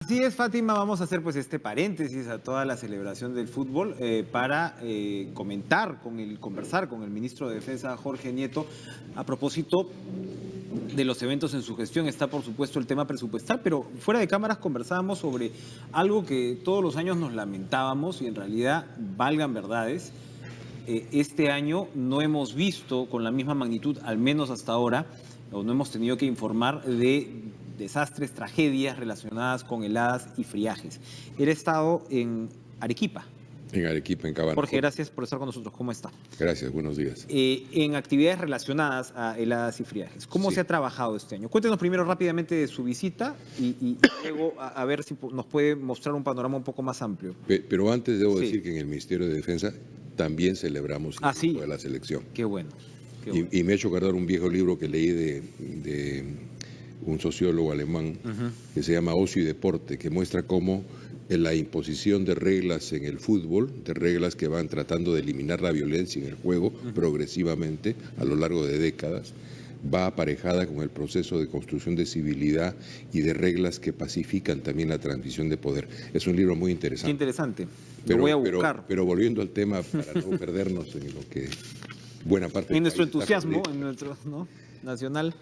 Así es, Fátima, vamos a hacer pues este paréntesis a toda la celebración del fútbol para conversar con el ministro de Defensa, Jorge Nieto, a propósito de los eventos en su gestión. Está por supuesto el tema presupuestal, pero fuera de cámaras conversábamos sobre algo que todos los años nos lamentábamos y en realidad, valgan verdades, este año no hemos visto con la misma magnitud, al menos hasta ahora, o no hemos tenido que informar de desastres, tragedias relacionadas con heladas y friajes. Él ha estado en Arequipa. En Arequipa, en Cabanacón. Jorge, gracias por estar con nosotros. ¿Cómo está? Gracias, buenos días. En actividades relacionadas a heladas y friajes, ¿cómo se ha trabajado este año? Cuéntenos primero rápidamente de su visita y luego a ver si nos puede mostrar un panorama un poco más amplio. Pero antes debo decir que en el Ministerio de Defensa también celebramos el triunfo de la selección. Qué bueno. Y me he hecho acordar un viejo libro que leí de un sociólogo alemán que se llama Ocio y Deporte, que muestra cómo la imposición de reglas en el fútbol, de reglas que van tratando de eliminar la violencia en el juego progresivamente a lo largo de décadas, va aparejada con el proceso de construcción de civilidad y de reglas que pacifican también la transmisión de poder. Es un libro muy interesante. Qué interesante. Lo voy a buscar. Pero volviendo al tema, para no perdernos en lo que buena parte en nuestro entusiasmo, en nuestro nacional.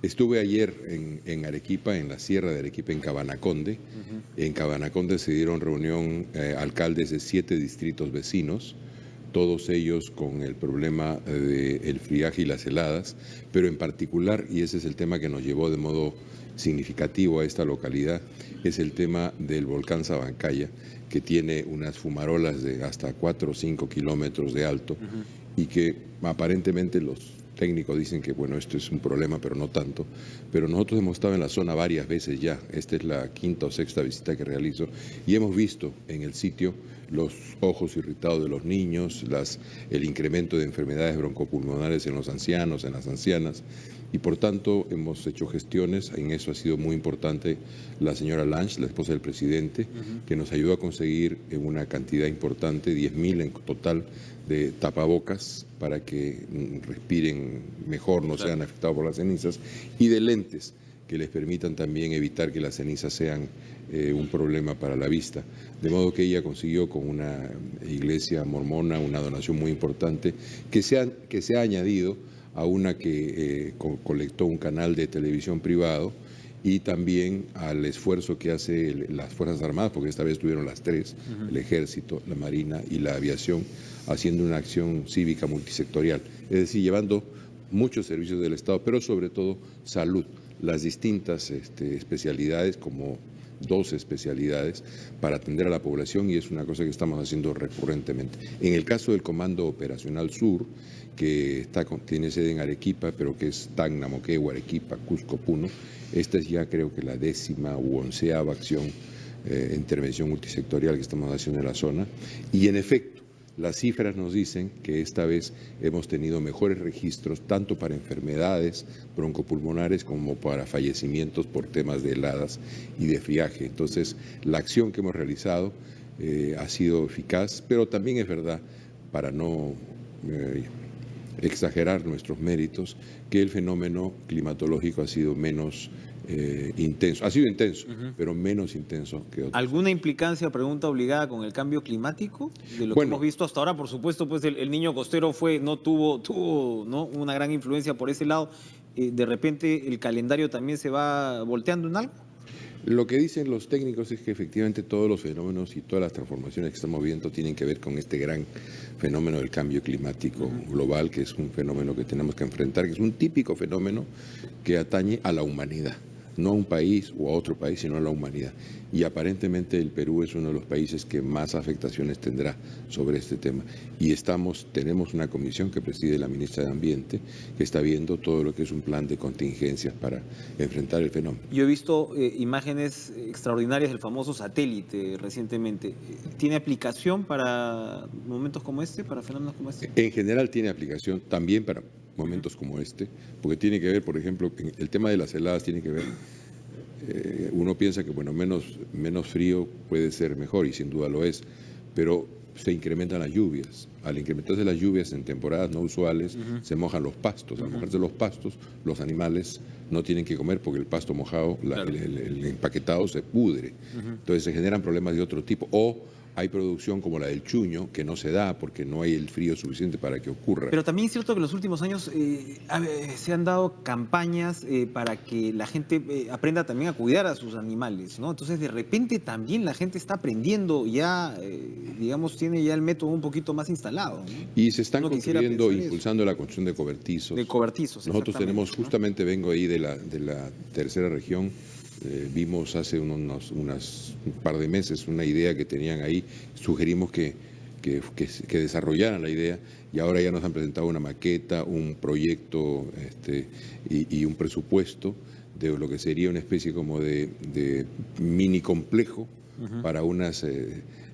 Estuve ayer en Arequipa, en la Sierra de Arequipa, en Cabanaconde. En Cabanaconde se dieron reunión alcaldes de 7 distritos vecinos, todos ellos con el problema del friaje y las heladas, pero en particular, y ese es el tema que nos llevó de modo significativo a esta localidad, es el tema del volcán Sabancaya, que tiene unas fumarolas de hasta 4 o 5 kilómetros de alto y que aparentemente los técnicos dicen que bueno, esto es un problema, pero no tanto. Pero nosotros hemos estado en la zona varias veces ya. Esta es la 5ª o 6ª visita que realizo y hemos visto en el sitio los ojos irritados de los niños, el incremento de enfermedades broncopulmonares en los ancianos, en las ancianas, y por tanto hemos hecho gestiones. En eso ha sido muy importante la señora Lange, la esposa del presidente, que nos ayudó a conseguir una cantidad importante, 10.000 en total, de tapabocas para que respiren mejor, no sean afectados por las cenizas, y de lentes que les permitan también evitar que las cenizas sean un problema para la vista. De modo que ella consiguió con una iglesia mormona una donación muy importante que se ha añadido a una que colectó un canal de televisión privado, y también al esfuerzo que hace las Fuerzas Armadas, porque esta vez tuvieron las 3, el Ejército, la Marina y la Aviación, haciendo una acción cívica multisectorial, es decir, llevando muchos servicios del Estado, pero sobre todo salud, las distintas especialidades, como 12 especialidades, para atender a la población, y es una cosa que estamos haciendo recurrentemente. En el caso del Comando Operacional Sur, que tiene sede en Arequipa, pero que es Tacna, Moquegua, Arequipa, Cusco, Puno, esta es ya creo que la 10ª u 11ª acción, intervención multisectorial que estamos haciendo en la zona, y en efecto, las cifras nos dicen que esta vez hemos tenido mejores registros tanto para enfermedades broncopulmonares como para fallecimientos por temas de heladas y de friaje. Entonces, la acción que hemos realizado ha sido eficaz, pero también es verdad, para no exagerar nuestros méritos, que el fenómeno climatológico ha sido menos intenso. Ha sido intenso, pero menos intenso que otros. ¿Alguna implicancia, pregunta obligada, con el cambio climático? De lo que hemos visto hasta ahora, por supuesto, pues el niño costero no tuvo ¿no? una gran influencia por ese lado. De repente, ¿el calendario también se va volteando en algo? Lo que dicen los técnicos es que efectivamente todos los fenómenos y todas las transformaciones que estamos viendo tienen que ver con este gran fenómeno del cambio climático global, que es un fenómeno que tenemos que enfrentar, que es un típico fenómeno que atañe a la humanidad. No a un país o a otro país, sino a la humanidad. Y aparentemente el Perú es uno de los países que más afectaciones tendrá sobre este tema. Y tenemos una comisión que preside la ministra de Ambiente, que está viendo todo lo que es un plan de contingencias para enfrentar el fenómeno. Yo he visto imágenes extraordinarias del famoso satélite recientemente. ¿Tiene aplicación para momentos como este, para fenómenos como este? En general tiene aplicación también para momentos como este, porque tiene que ver, por ejemplo, el tema de las heladas tiene que ver, uno piensa que bueno, menos frío puede ser mejor, y sin duda lo es, pero se incrementan las lluvias. Al incrementarse las lluvias en temporadas no usuales, se mojan los pastos. Al mojarse los pastos, los animales no tienen que comer porque el pasto mojado, Claro. el empaquetado se pudre. Entonces se generan problemas de otro tipo. O hay producción como la del chuño que no se da porque no hay el frío suficiente para que ocurra. Pero también es cierto que en los últimos años se han dado campañas para que la gente aprenda también a cuidar a sus animales, ¿no? Entonces, de repente también la gente está aprendiendo ya, digamos, tiene ya el método un poquito más instalado, ¿no? Y se están Uno quisiera construyendo, pensar eso. impulsando la construcción de cobertizos. De cobertizos. Nosotros exactamente, tenemos, ¿no? justamente vengo ahí de la tercera región, vimos hace un par de meses una idea que tenían ahí, sugerimos que desarrollaran la idea y ahora ya nos han presentado una maqueta, un proyecto y un presupuesto de lo que sería una especie como de mini complejo para unas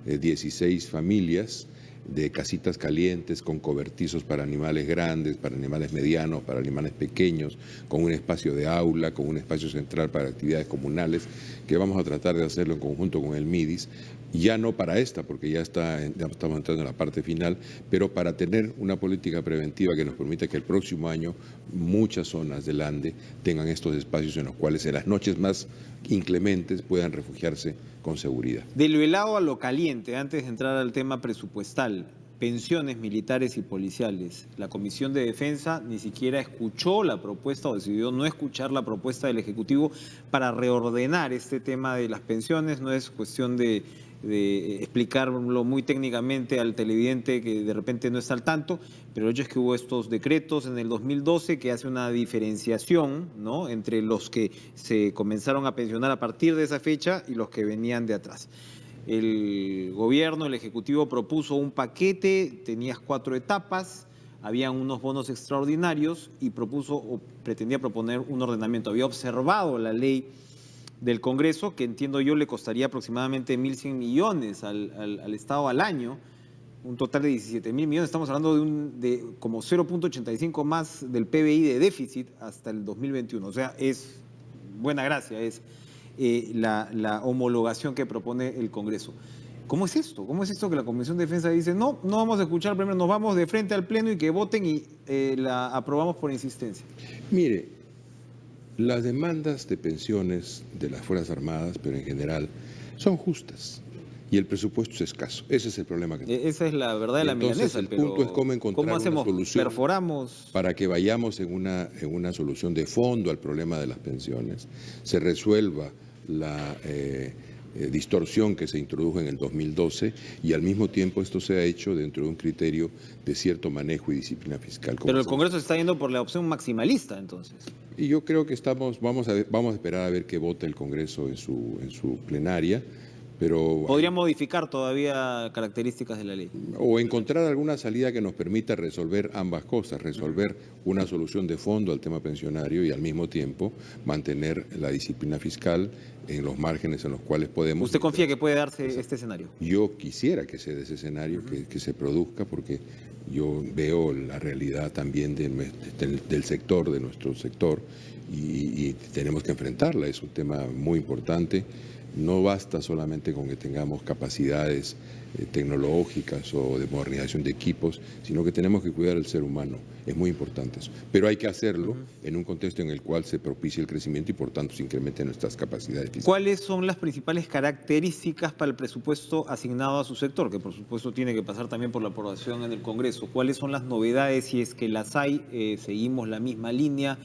16 familias de casitas calientes con cobertizos para animales grandes, para animales medianos, para animales pequeños, con un espacio de aula, con un espacio central para actividades comunales, que vamos a tratar de hacerlo en conjunto con el MIDIS, ya no para esta, porque ya estamos entrando en la parte final, pero para tener una política preventiva que nos permita que el próximo año muchas zonas del Ande tengan estos espacios en los cuales en las noches más inclementes puedan refugiarse con seguridad. De lo helado a lo caliente, antes de entrar al tema presupuestal, pensiones militares y policiales. La Comisión de Defensa ni siquiera escuchó la propuesta o decidió no escuchar la propuesta del Ejecutivo para reordenar este tema de las pensiones. No es cuestión de explicarlo muy técnicamente al televidente que de repente no está al tanto, pero el hecho es que hubo estos decretos en el 2012 que hace una diferenciación, ¿no?, entre los que se comenzaron a pensionar a partir de esa fecha y los que venían de atrás. El gobierno, el Ejecutivo propuso un paquete, tenías 4 etapas, habían unos bonos extraordinarios y propuso o pretendía proponer un ordenamiento. Había observado la ley del Congreso, que entiendo yo le costaría aproximadamente 1.100 millones al Estado al año, un total de 17.000 millones. Estamos hablando de como 0.85 más del PBI de déficit hasta el 2021. O sea, es buena gracia, es la homologación que propone el Congreso. ¿Cómo es esto? ¿Cómo es esto que la Comisión de Defensa dice, no vamos a escuchar primero, nos vamos de frente al Pleno y que voten y la aprobamos por insistencia? Mire, las demandas de pensiones de las Fuerzas Armadas, pero en general, son justas y el presupuesto es escaso. Ese es el problema que tenemos. Esa es la verdad de la milanesa. El punto es cómo encontrar una solución ¿Perforamos? Para que vayamos en una solución de fondo al problema de las pensiones, se resuelva la distorsión que se introdujo en el 2012 y al mismo tiempo esto se ha hecho dentro de un criterio de cierto manejo y disciplina fiscal. Pero el Congreso se está yendo por la opción maximalista, entonces. Y yo creo que vamos a esperar a ver qué vota el Congreso en su plenaria, pero podría modificar todavía características de la ley. O encontrar alguna salida que nos permita resolver ambas cosas, resolver una solución de fondo al tema pensionario y al mismo tiempo mantener la disciplina fiscal en los márgenes en los cuales podemos. ¿Usted confía que puede darse este escenario? Yo quisiera que se dé ese escenario, que se produzca, porque yo veo la realidad también del sector, de nuestro sector, y tenemos que enfrentarla. Es un tema muy importante. No basta solamente con que tengamos capacidades tecnológicas o de modernización de equipos, sino que tenemos que cuidar al ser humano. Es muy importante eso. Pero hay que hacerlo en un contexto en el cual se propicie el crecimiento y por tanto se incrementen nuestras capacidades fiscales. ¿Cuáles son las principales características para el presupuesto asignado a su sector? Que por supuesto tiene que pasar también por la aprobación en el Congreso. ¿Cuáles son las novedades, si es que las hay? ¿Seguimos la misma línea?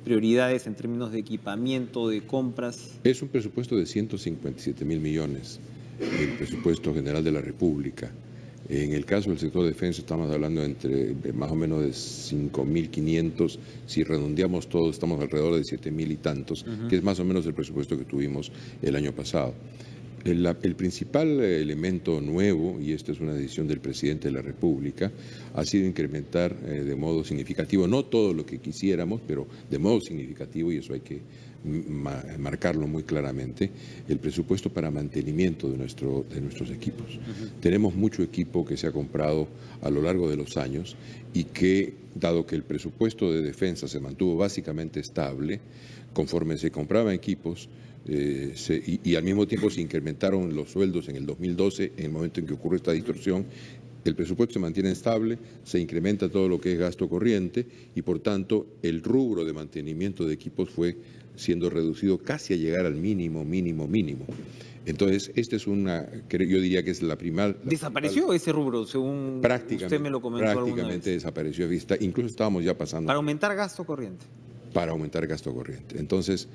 ¿Prioridades en términos de equipamiento, de compras? Es un presupuesto de 157.000 millones, el presupuesto general de la República. En el caso del sector de defensa estamos hablando entre más o menos de 5.500, si redondeamos todo estamos alrededor de 7.000 y tantos, que es más o menos el presupuesto que tuvimos el año pasado. El principal elemento nuevo, y esta es una decisión del presidente de la República, ha sido incrementar de modo significativo, no todo lo que quisiéramos, pero de modo significativo, y eso hay que marcarlo muy claramente, el presupuesto para mantenimiento de nuestros equipos. Tenemos mucho equipo que se ha comprado a lo largo de los años y que, dado que el presupuesto de defensa se mantuvo básicamente estable, conforme se compraban equipos, y al mismo tiempo se incrementaron los sueldos en el 2012, en el momento en que ocurre esta distorsión, El presupuesto se mantiene estable, se incrementa todo lo que es gasto corriente y por tanto el rubro de mantenimiento de equipos fue siendo reducido casi a llegar al mínimo. Entonces, esta es yo diría que es la primera. ¿Desapareció ese rubro, según usted me lo comentó alguna vez? Prácticamente desapareció. Incluso estábamos ya pasando. Para aumentar gasto corriente. Para aumentar gasto corriente. Entonces,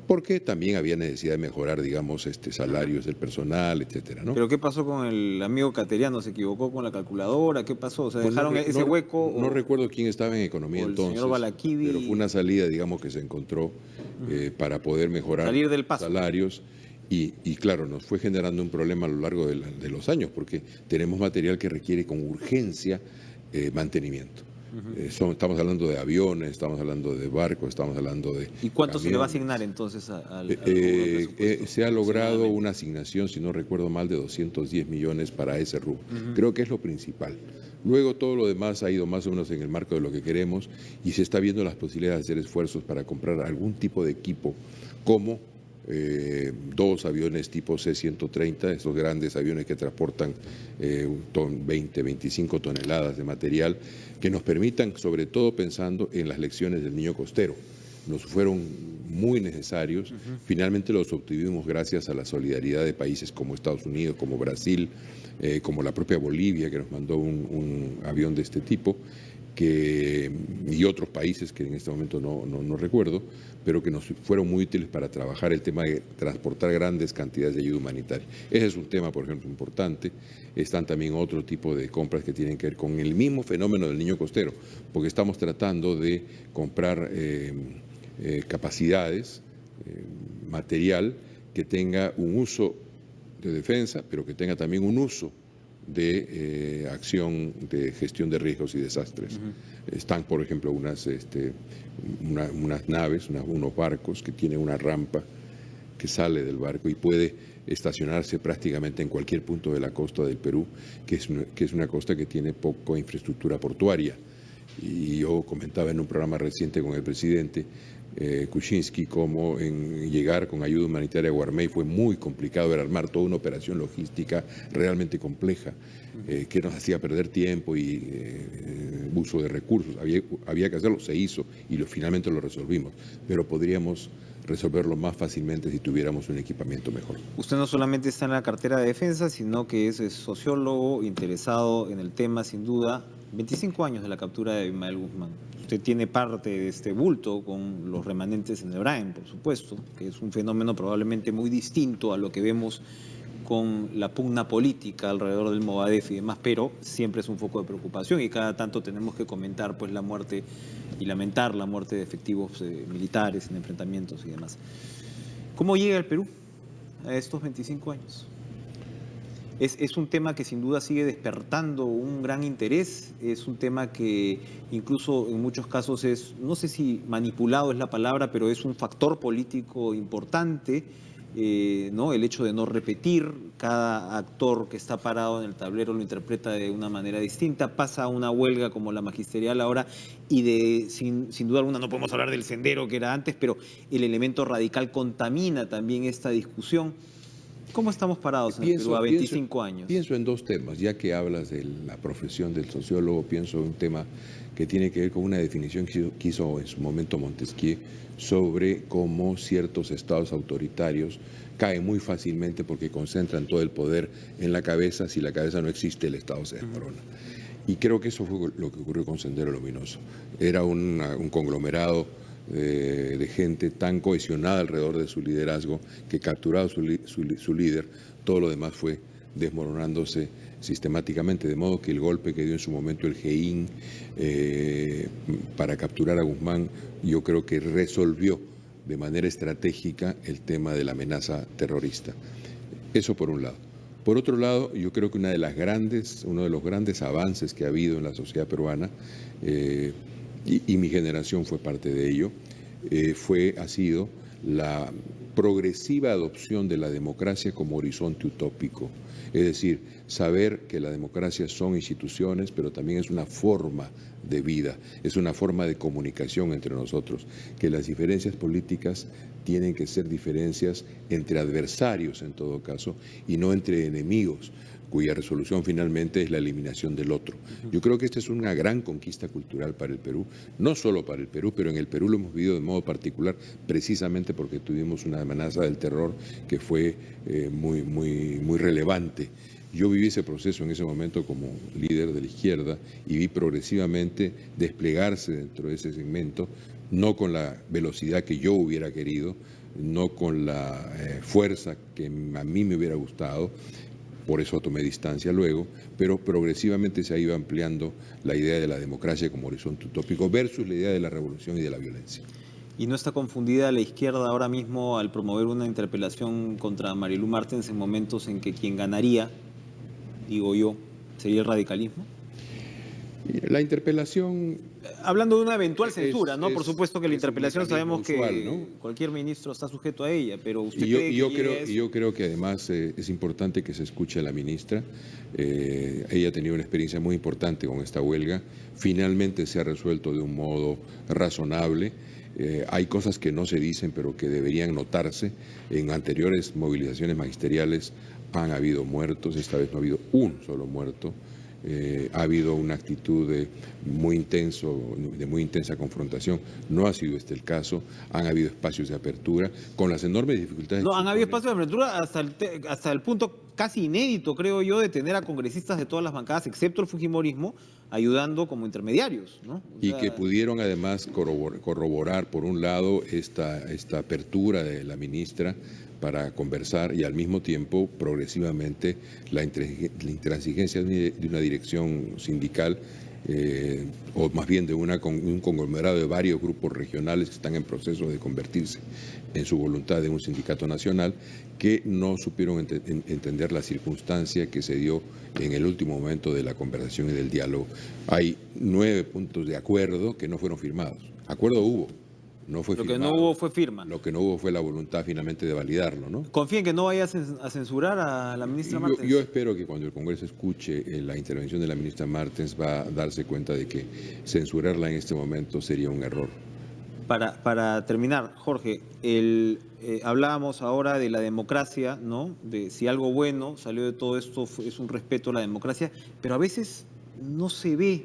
porque también había necesidad de mejorar, digamos, salarios del personal, etcétera, ¿no? ¿Pero qué pasó con el amigo Cateriano? ¿Se equivocó con la calculadora? ¿Qué pasó? O sea, ¿dejaron ese hueco? No recuerdo quién estaba en economía entonces. Señor Balaquivi. Pero fue una salida, digamos, que se encontró para poder mejorar salir del paso. Salarios. Y claro, nos fue generando un problema a lo largo de los años, porque tenemos material que requiere con urgencia mantenimiento. Estamos hablando de aviones, estamos hablando de barcos, estamos hablando de ¿Y cuánto camiones. se le va a asignar entonces al se ha logrado una asignación, si no recuerdo mal, de 210 millones para ese rubro. Creo que es lo principal. Luego todo lo demás ha ido más o menos en el marco de lo que queremos y se está viendo las posibilidades de hacer esfuerzos para comprar algún tipo de equipo como 2 aviones tipo C-130, esos grandes aviones que transportan 20, 25 toneladas de material, que nos permitan, sobre todo pensando en las lecciones del niño costero. Nos fueron muy necesarios, finalmente los obtuvimos gracias a la solidaridad de países como Estados Unidos, como Brasil, como la propia Bolivia, que nos mandó un avión de este tipo, y otros países que en este momento no recuerdo, pero que nos fueron muy útiles para trabajar el tema de transportar grandes cantidades de ayuda humanitaria. Ese es un tema, por ejemplo, importante. Están también otro tipo de compras que tienen que ver con el mismo fenómeno del niño costero, porque estamos tratando de comprar capacidades, material que tenga un uso de defensa, pero que tenga también un uso de acción de gestión de riesgos y desastres. Están, por ejemplo, unas naves, unos barcos que tienen una rampa que sale del barco y puede estacionarse prácticamente en cualquier punto de la costa del Perú, que es una costa que tiene poca infraestructura portuaria. Y yo comentaba en un programa reciente con el presidente Kuczynski cómo en llegar con ayuda humanitaria a Guarmey fue muy complicado, era armar toda una operación logística realmente compleja, que nos hacía perder tiempo y uso de recursos. Había que hacerlo, se hizo y finalmente lo resolvimos, pero podríamos resolverlo más fácilmente si tuviéramos un equipamiento mejor. Usted no solamente está en la cartera de defensa, sino que es sociólogo, interesado en el tema, sin duda. 25 años de la captura de Abimael Guzmán. Usted tiene parte de este bulto con los remanentes en Ebrahim, por supuesto, que es un fenómeno probablemente muy distinto a lo que vemos con la pugna política alrededor del Movadef y demás, pero siempre es un foco de preocupación y cada tanto tenemos que comentar pues la muerte y lamentar la muerte de efectivos militares en enfrentamientos y demás. ¿Cómo llega el Perú a estos 25 años? Es un tema que sin duda sigue despertando un gran interés, es un tema que incluso en muchos casos es, no sé si manipulado es la palabra, pero es un factor político importante, ¿no? El hecho de no repetir, cada actor que está parado en el tablero lo interpreta de una manera distinta, pasa a una huelga como la magisterial ahora y sin duda alguna no podemos hablar del sendero que era antes, pero el elemento radical contamina también esta discusión. ¿Cómo estamos parados en el Perú a 25 años? Pienso en 2 temas, ya que hablas de la profesión del sociólogo, pienso en un tema que tiene que ver con una definición que hizo en su momento Montesquieu sobre cómo ciertos estados autoritarios caen muy fácilmente porque concentran todo el poder en la cabeza. Si la cabeza no existe, el estado se desmorona. Y creo que eso fue lo que ocurrió con Sendero Luminoso. Era un conglomerado de gente tan cohesionada alrededor de su liderazgo que capturado su líder, todo lo demás fue desmoronándose sistemáticamente, de modo que el golpe que dio en su momento el GEIN para capturar a Guzmán, yo creo que resolvió de manera estratégica el tema de la amenaza terrorista. Eso por un lado. Por otro lado, yo creo que uno de los grandes avances que ha habido en la sociedad peruana, y mi generación fue parte de ello, ha sido la progresiva adopción de la democracia como horizonte utópico. Es decir, saber que la democracia son instituciones, pero también es una forma de vida, es una forma de comunicación entre nosotros, que las diferencias políticas tienen que ser diferencias entre adversarios en todo caso y no entre enemigos, cuya resolución finalmente es la eliminación del otro. Yo creo que esta es una gran conquista cultural para el Perú, no solo para el Perú, pero en el Perú lo hemos vivido de modo particular precisamente porque tuvimos una amenaza del terror que fue muy relevante. Yo viví ese proceso en ese momento como líder de la izquierda y vi progresivamente desplegarse dentro de ese segmento, no con la velocidad que yo hubiera querido, no con la fuerza que a mí me hubiera gustado, por eso tomé distancia luego, pero progresivamente se ha ido ampliando la idea de la democracia como horizonte utópico versus la idea de la revolución y de la violencia. ¿Y no está confundida la izquierda ahora mismo al promover una interpelación contra Marielú Martens en momentos en que quien ganaría, digo yo, sería el radicalismo? La interpelación... Hablando de una eventual censura, ¿no? Por supuesto que la interpelación sabemos usual, que ¿no? Cualquier ministro está sujeto a ella, pero usted yo creo que además es importante que se escuche a la ministra. Ella ha tenido una experiencia muy importante con esta huelga. Finalmente se ha resuelto de un modo razonable. Hay cosas que no se dicen, pero que deberían notarse. En anteriores movilizaciones magisteriales han habido muertos, esta vez no ha habido un solo muerto. Ha habido una actitud de muy intensa confrontación. No ha sido este el caso. Han habido espacios de apertura con las enormes dificultades. No, han habido espacios de apertura hasta el punto casi inédito, creo yo, de tener a congresistas de todas las bancadas, excepto el fujimorismo, ayudando como intermediarios, ¿no? Y que pudieron además corroborar, por un lado, esta apertura de la ministra para conversar y al mismo tiempo progresivamente la intransigencia de una dirección sindical o más bien de un conglomerado de varios grupos regionales que están en proceso de convertirse en su voluntad en un sindicato nacional, que no supieron entender la circunstancia que se dio en el último momento de la conversación y del diálogo. Hay 9 puntos de acuerdo que no fueron firmados. Acuerdo hubo. No fue firmado. Lo que no hubo fue firma. Lo que no hubo fue la voluntad finalmente de validarlo, ¿no? ¿Confía en que no vaya a censurar a la ministra Martens? Yo espero que cuando el Congreso escuche la intervención de la ministra Martens va a darse cuenta de que censurarla en este momento sería un error. Para terminar, Jorge, hablábamos ahora de la democracia, ¿no? De si algo bueno salió de todo esto es un respeto a la democracia, pero a veces no se ve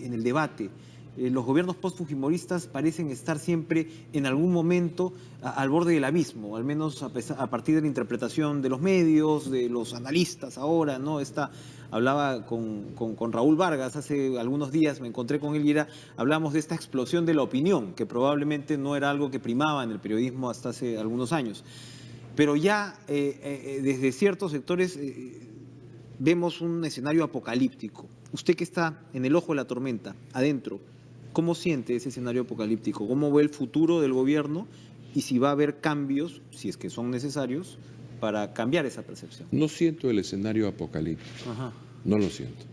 en el debate. Los gobiernos post-fujimoristas parecen estar siempre en algún momento al borde del abismo, al menos a partir de la interpretación de los medios, de los analistas ahora, ¿no? Hablaba con Raúl Vargas hace algunos días, me encontré con él y hablamos de esta explosión de la opinión, que probablemente no era algo que primaba en el periodismo hasta hace algunos años. Pero ya desde ciertos sectores vemos un escenario apocalíptico. Usted que está en el ojo de la tormenta, adentro, ¿cómo siente ese escenario apocalíptico? ¿Cómo ve el futuro del gobierno y si va a haber cambios, si es que son necesarios, para cambiar esa percepción? No siento el escenario apocalíptico. Ajá. No lo siento.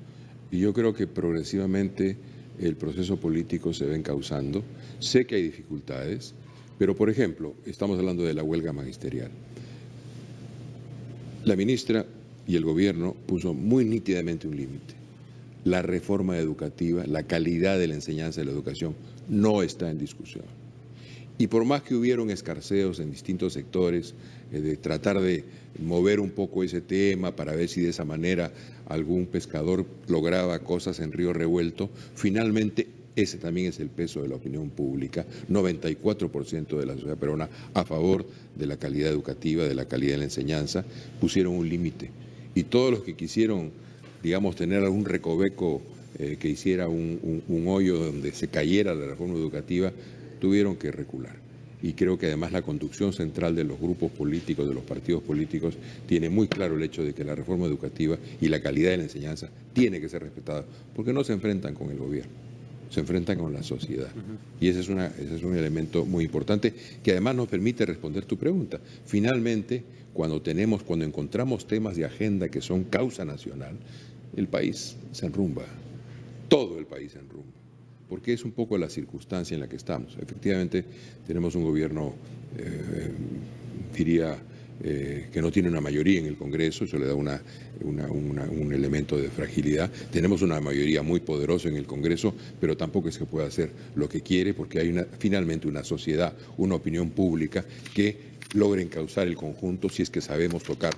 Y yo creo que progresivamente el proceso político se va encauzando. Sé que hay dificultades, pero por ejemplo, estamos hablando de la huelga magisterial. La ministra y el gobierno puso muy nítidamente un límite. La reforma educativa, la calidad de la enseñanza de la educación no está en discusión. Y por más que hubieron escarceos en distintos sectores, de tratar de mover un poco ese tema para ver si de esa manera algún pescador lograba cosas en río revuelto, finalmente ese también es el peso de la opinión pública, 94% de la sociedad peruana a favor de la calidad educativa, de la calidad de la enseñanza, pusieron un límite. Y todos los que quisieron, digamos, tener algún recoveco que hiciera un hoyo donde se cayera la reforma educativa, tuvieron que recular. Y creo que además la conducción central de los grupos políticos, de los partidos políticos, tiene muy claro el hecho de que la reforma educativa y la calidad de la enseñanza tiene que ser respetada, porque no se enfrentan con el gobierno, se enfrentan con la sociedad. Y ese es un elemento muy importante que además nos permite responder tu pregunta. Finalmente, cuando encontramos temas de agenda que son causa nacional, el país se enrumba, todo el país se enrumba, porque es un poco la circunstancia en la que estamos. Efectivamente, tenemos un gobierno, diría, que no tiene una mayoría en el Congreso, eso le da un elemento de fragilidad. Tenemos una mayoría muy poderosa en el Congreso, pero tampoco es que pueda hacer lo que quiere, porque hay finalmente una sociedad, una opinión pública que logra encauzar el conjunto si es que sabemos tocar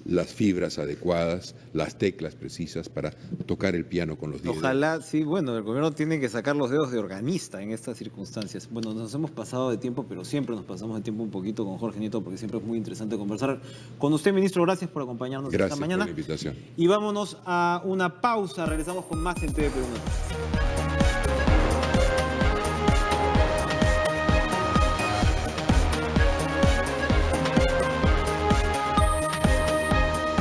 las fibras adecuadas, las teclas precisas para tocar el piano con los 10 dedos. Ojalá, sí, bueno, el gobierno tiene que sacar los dedos de organista en estas circunstancias. Bueno, nos hemos pasado de tiempo, pero siempre nos pasamos de tiempo un poquito con Jorge Nieto, porque siempre es muy interesante conversar con usted, ministro. Gracias por acompañarnos esta mañana. Gracias por la invitación. Y vámonos a una pausa. Regresamos con más en TV Perú Noticias.